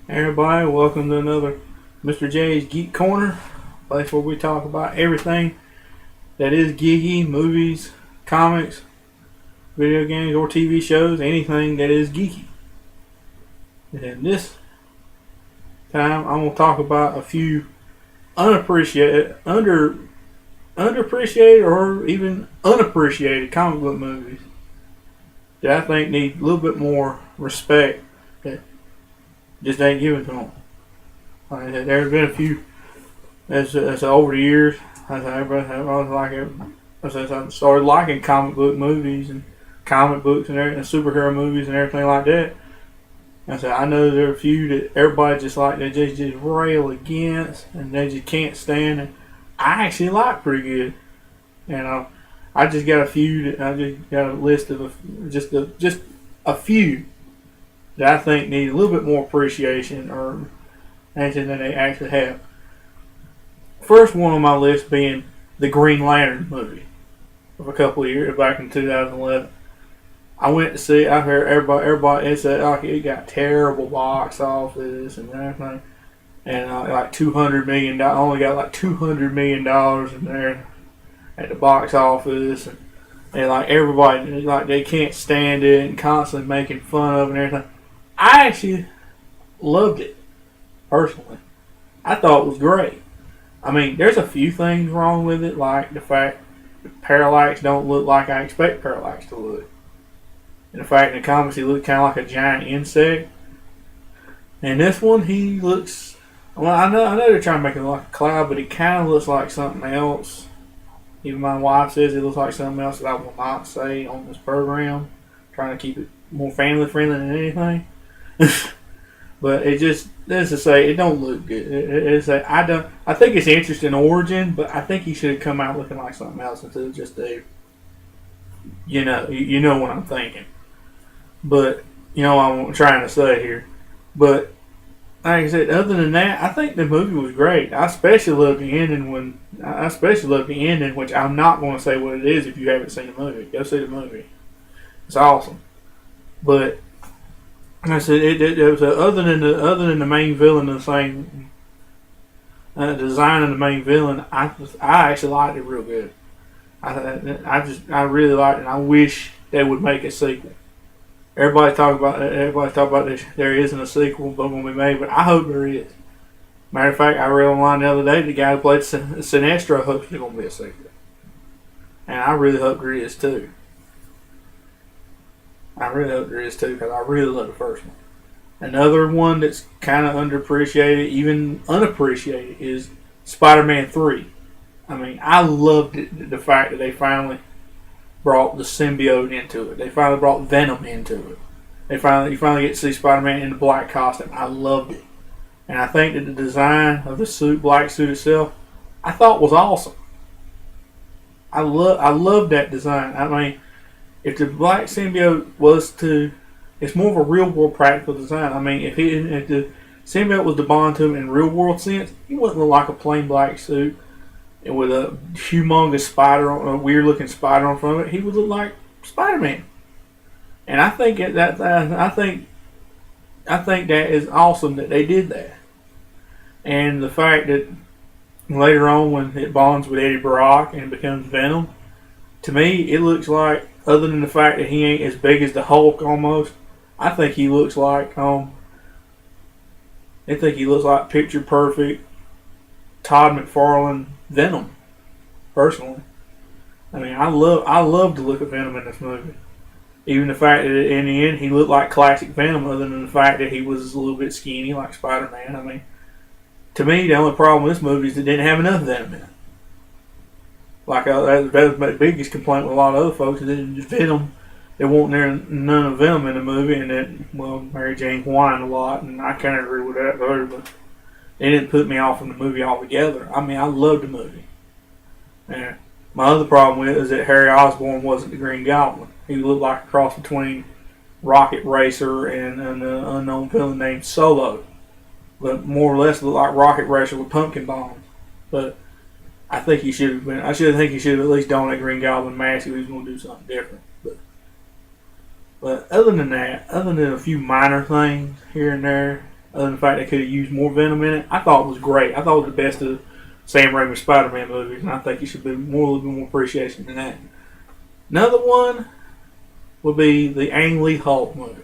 Hey everybody, welcome to another Mr. J's Geek Corner, place where we talk about everything that is geeky, movies, comics, video games, or TV shows, anything that is geeky. And this time, I'm gonna talk about a few underappreciated, or even unappreciated comic book movies that I think need a little bit more respect that just ain't given to them. There's been a few as over the years. I was like it. Since I started liking comic book movies and comic books and everything, and superhero movies and everything like that. I said I know there are a few that everybody just like they just rail against and they just can't stand. And I actually like pretty good. And I just got a few. I just got a list of just a few that I think need a little bit more appreciation or anything than they actually have. First one on my list being the Green Lantern movie of a couple of years back in 2011. I went to see. I heard everybody said it got terrible box office and everything, and like $200 million. Only got like $200 million in there at the box office, and like everybody like they can't stand it and constantly making fun of it and everything. I actually loved it personally. I thought it was great. I mean, there's a few things wrong with it, like the fact that Parallax don't look like I expect Parallax to look. And the fact in the comics he looked kind of like a giant insect. And this one, he looks... Well, I know they're trying to make it look like a cloud, but he kind of looks like something else. Even my wife says it looks like something else that I will not say on this program. Trying to keep it more family friendly than anything. But it just, let's just say, it don't look good. I think it's interesting origin, but I think he should have come out looking like something else instead of just you know what I'm thinking. But, you know what I'm trying to say here. But, like I said, other than that, I think the movie was great. I especially loved the ending which I'm not going to say what it is if you haven't seen the movie. Go see the movie. It's awesome. But, I said it was other than the main villain and the same design of the main villain. I actually liked it real good. I really liked it. And I wish they would make a sequel. Everybody talk about this. There isn't a sequel but when we made, but I hope there is. Matter of fact, I read online the other day the guy who played Sinestro hopes there's gonna be a sequel, and I really hope there is too. Because I really love the first one. Another one that's kind of underappreciated, even unappreciated, is Spider-Man 3. I mean, I loved the fact that they finally brought the symbiote into it. They finally brought Venom into it. You finally get to see Spider-Man in the black costume. I loved it. And I think that the design of the black suit itself, I thought was awesome. I love that design. I mean, if the black symbiote it's more of a real world practical design. I mean, if the symbiote was to bond to him in real world sense, he wouldn't look like a plain black suit with a humongous a weird looking spider on front of it. He would look like Spider-Man. And I think that is awesome that they did that. And the fact that later on when it bonds with Eddie Brock and becomes Venom, to me it looks like, other than the fact that he ain't as big as the Hulk almost, I think he looks like picture perfect Todd McFarlane Venom. Personally, I mean, I love the look of Venom in this movie. Even the fact that in the end he looked like classic Venom, other than the fact that he was a little bit skinny like Spider-Man. I mean, to me, the only problem with this movie is it didn't have enough Venom in it. Like that was my biggest complaint with a lot of other folks. They didn't just Venom. There wasn't none of Venom in the movie, and that Mary Jane whined a lot, and I kind of agree with that there, but it didn't put me off from the movie altogether. I mean, I loved the movie. And my other problem with it is that Harry Osborn wasn't the Green Goblin. He looked like a cross between Rocket Racer and an unknown villain named Solo, but more or less looked like Rocket Racer with pumpkin bombs. But I think he should have been. I think he should have at least done that Green Goblin mask if he was going to do something different. But other than that, other than a few minor things here and there, other than the fact they could have used more Venom in it. I thought it was great. I thought it was the best of Sam Raimi's Spider-Man movies, and I think it should be a little bit more appreciation than that. Another one would be the Ang Lee Hulk movie.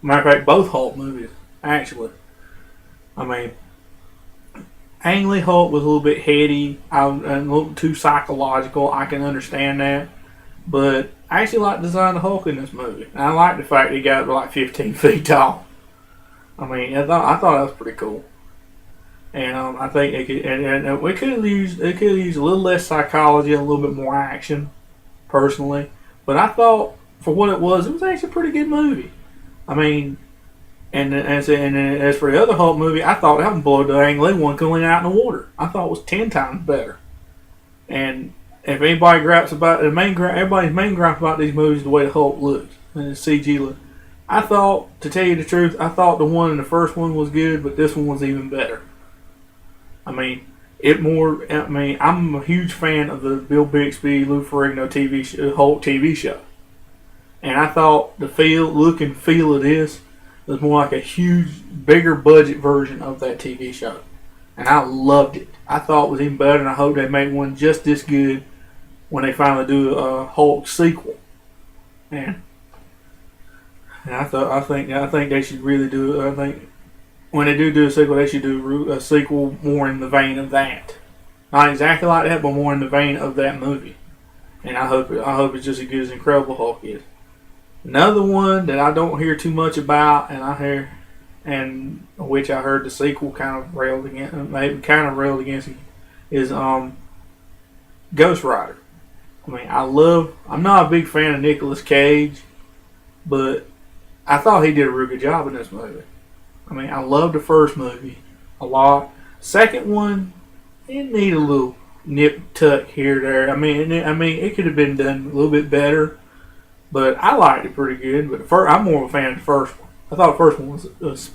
Matter of fact, both Hulk movies, actually. I mean, Ang Lee Hulk was a little bit heady, a little too psychological. I can understand that. But I actually like the design of Hulk in this movie. And I like the fact that he got like 15 feet tall. I mean, I thought that was pretty cool. And I think it could, and we could have used a little less psychology, a little bit more action, personally. But I thought, for what it was actually a pretty good movie. I mean, and as for the other Hulk movie, I thought that would blow the Ang Lee one going out in the water. I thought it was 10 times better. And if anybody gripes about everybody's main gripe about these movies is the way the Hulk looks and the CG look. I thought, to tell you the truth, I thought the one in the first one was good, but this one was even better. I mean, I'm a huge fan of the Bill Bixby, Lou Ferrigno Hulk TV show. And I thought the look and feel of this was more like a huge, bigger budget version of that TV show. And I loved it. I thought it was even better, and I hope they make one just this good when they finally do a Hulk sequel. And I think they should really do. I think when they do a sequel, they should do a sequel more in the vein of that. Not exactly like that, but more in the vein of that movie. And I hope it's just as good as Incredible Hulk is. Another one that I don't hear too much about, and which I heard the sequel kind of railed against, is Ghost Rider. I mean, I'm not a big fan of Nicolas Cage, but I thought he did a real good job in this movie. I mean, I loved the first movie a lot. Second one, it needed a little nip tuck here or there. I mean, it could have been done a little bit better, but I liked it pretty good. But I'm more of a fan of the first one. I thought the first one was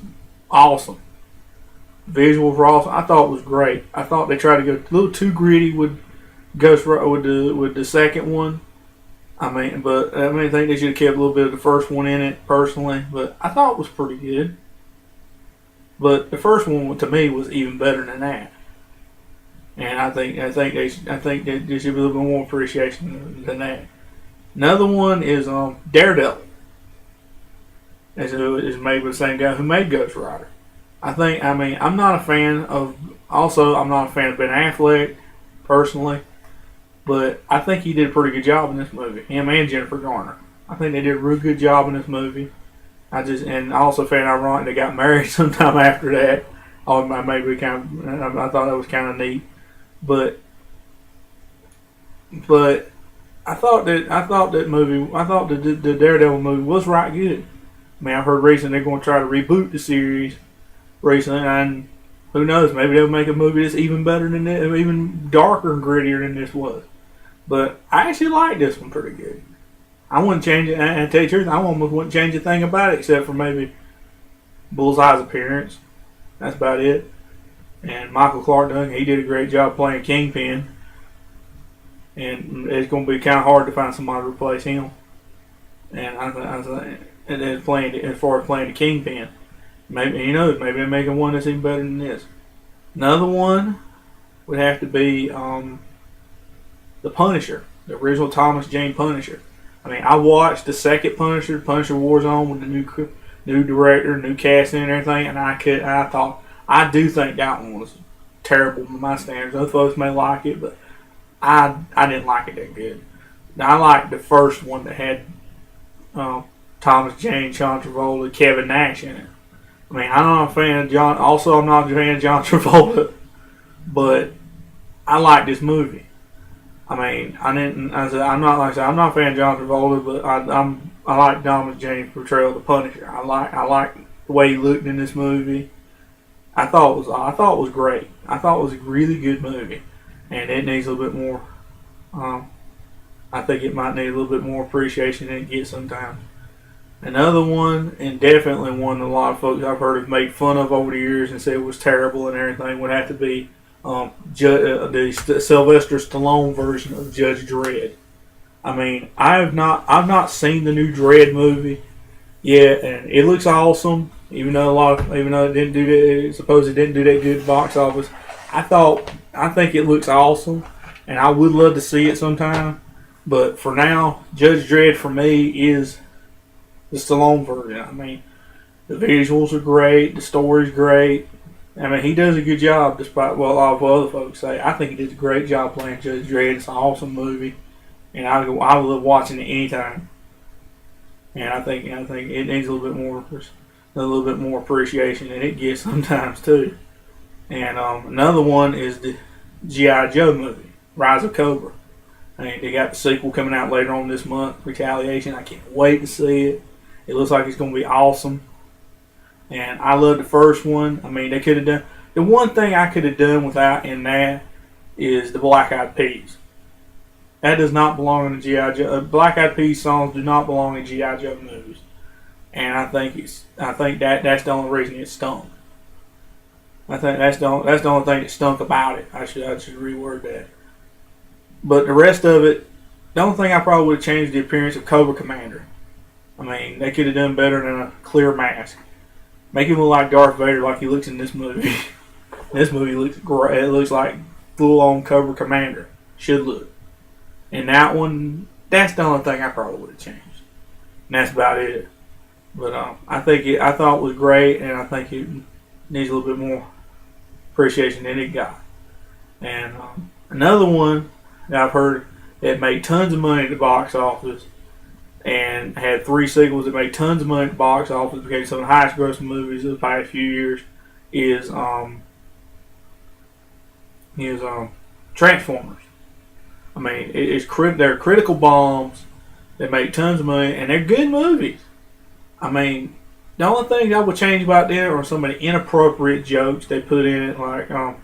awesome. Visuals were awesome. I thought it was great. I thought they tried to go a little too gritty with the second one. I think they should have kept a little bit of the first one in it personally, but I thought it was pretty good. But the first one to me was even better than that, and I think there should be a little bit more appreciation than that. Another one is Daredevil. It's made by the same guy who made Ghost Rider. I'm not a fan of Ben Affleck personally. But I think he did a pretty good job in this movie. Him and Jennifer Garner. I think they did a real good job in this movie. I also found ironic they got married sometime after that. I thought that was kind of neat. But I thought the Daredevil movie was right good. I mean, I've heard recently they're going to try to reboot the series recently, and who knows? Maybe they'll make a movie that's even better than this, even darker and grittier than this was. But I actually like this one pretty good. I wouldn't change it, and to tell you the truth, I almost wouldn't change a thing about it except for maybe Bullseye's appearance. That's about it. And Michael Clarke Duncan, he did a great job playing Kingpin. And it's going to be kind of hard to find somebody to replace him. And as far as playing the Kingpin, maybe they're making one that's even better than this. Another one would have to be the Punisher, the original Thomas Jane Punisher. I mean, I watched the second Punisher Warzone with the new director, new casting and everything, and I do think that one was terrible by my standards. Other folks may like it, but I didn't like it that good. Now, I liked the first one that had Thomas Jane, John Travolta, Kevin Nash in it. I mean, I'm not a fan of John. Also, I'm not a fan of John Travolta, but I like this movie. I mean, I'm not a fan of John Travolta, but I like Thomas Jane's portrayal of the Punisher. I like the way he looked in this movie. I thought it was great. I thought it was a really good movie, and it needs a little bit more. I think it might need a little bit more appreciation than it gets sometimes. Another one, and definitely one that a lot of folks I've heard have made fun of over the years and said it was terrible and everything, would have to be the Sylvester Stallone version of Judge Dredd. I mean, I've not seen the new Dredd movie yet, and it looks awesome. Even though it didn't do that, suppose it didn't do that good at the box office. I think it looks awesome, and I would love to see it sometime. But for now, Judge Dredd for me is the Stallone version. I mean, the visuals are great, the story's great. I mean, he does a good job, despite what a lot of other folks say. I think he did a great job playing Judge Dredd. It's an awesome movie, and I love watching it anytime. And I think it needs a little bit more appreciation than it gets sometimes too. And another one is the G.I. Joe movie, Rise of Cobra. I mean, they got the sequel coming out later on this month, Retaliation. I can't wait to see it. It looks like it's going to be awesome. And I love the first one. I mean, they could have done... The one thing I could have done without in that is the Black Eyed Peas. That does not belong in the G.I. Joe... Black Eyed Peas songs do not belong in G.I. Joe movies. And I think that's the only reason it stunk. I think that's the only thing that stunk about it. I should reword that. But the rest of it, the only thing I probably would have changed the appearance of Cobra Commander. I mean, they could have done better than a clear mask. Make him look like Darth Vader, like he looks in this movie. This movie looks great. It looks like full-on Cobra Commander should look. And that one, that's the only thing I probably would have changed. And that's about it. But I thought it was great, and I think it needs a little bit more appreciation than it got. And another one that I've heard that made tons of money at the box office and had 3 sequels that made tons of money at the box office, became some of the highest grossing movies of the past few years, is Transformers. I mean, they're critical bombs that make tons of money, and they're good movies. I mean, the only thing I would change about them are some of the inappropriate jokes they put in it, I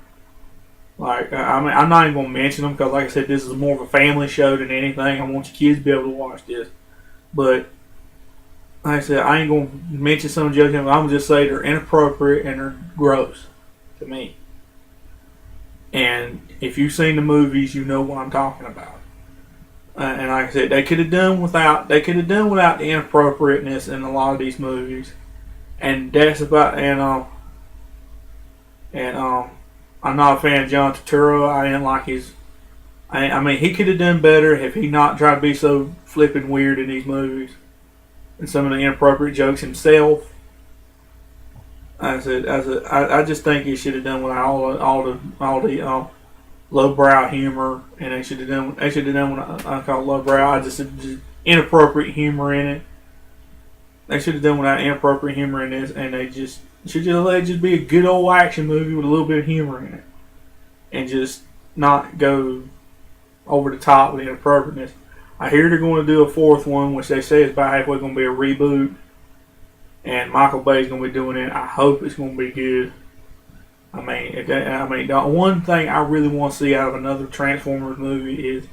mean, I'm not even going to mention them because, like I said, this is more of a family show than anything. I want your kids to be able to watch this. But, like I said, I ain't going to mention some of the jokes. I'm going to just say they're inappropriate and they're gross to me. And if you've seen the movies, you know what I'm talking about. And like I said, they could have done without the inappropriateness in a lot of these movies. And that's about I'm not a fan of John Turturro. I didn't like his. I mean, he could have done better if he not tried to be so flipping weird in these movies and some of the inappropriate jokes himself. I just think he should have done with all the lowbrow humor, and they should have done what I call lowbrow. Just inappropriate humor in it. They should have done without inappropriate humor in this, and they should let it just be a good old action movie with a little bit of humor in it, and just not go over the top with inappropriateness. I hear they're going to do a 4th one, which they say is about halfway going to be a reboot, and Michael Bay's going to be doing it. I hope it's going to be good. I mean, the one thing I really want to see out of another Transformers movie is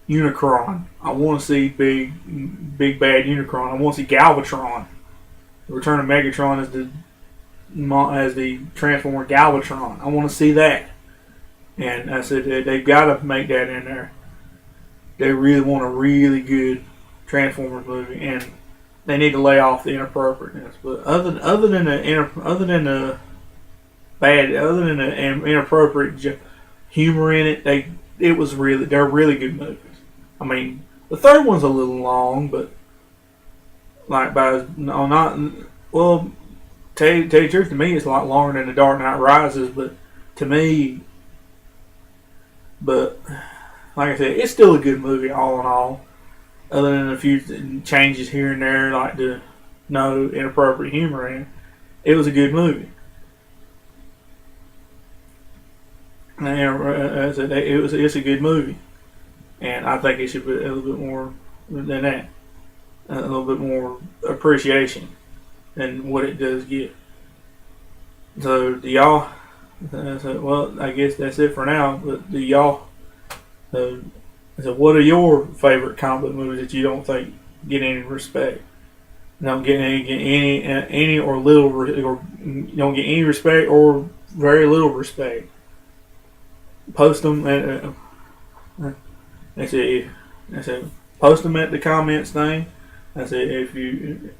Unicron. I want to see big bad Unicron. I want to see Galvatron. The Return of Megatron as the Transformer Galvatron. I want to see that. And I said they've got to make that in there. They really want a really good Transformers movie, and they need to lay off the inappropriateness. But other than the inappropriate humor in it, they're really good movies. I mean, the 3rd one's a little long, but tell you the truth, to me it's a lot longer than The Dark Knight Rises, but like I said, it's still a good movie all in all, other than a few changes here and there, like the no inappropriate humor in it. It was a good movie. And it's a good movie, and I think it should be a little bit more than that, a little bit more appreciation than what it does get. So do y'all? Well, I guess that's it for now. But do y'all? So what are your favorite comic book movies that you don't think get any respect? Don't get any or little, or you don't get any respect or very little respect. Post them post them at the comments thing. I said if you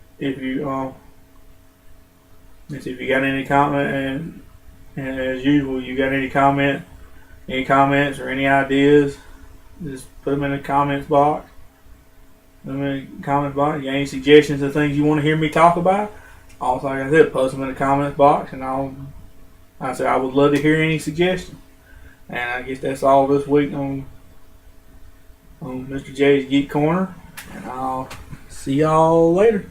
And see if you got any comment, and as usual, you got any comments or any ideas, just put them in the comments box. You got any suggestions of things you want to hear me talk about? Also, like I said, post them in the comments box, and I would love to hear any suggestions. And I guess that's all this week on Mr. J's Geek Corner. And I'll see y'all later.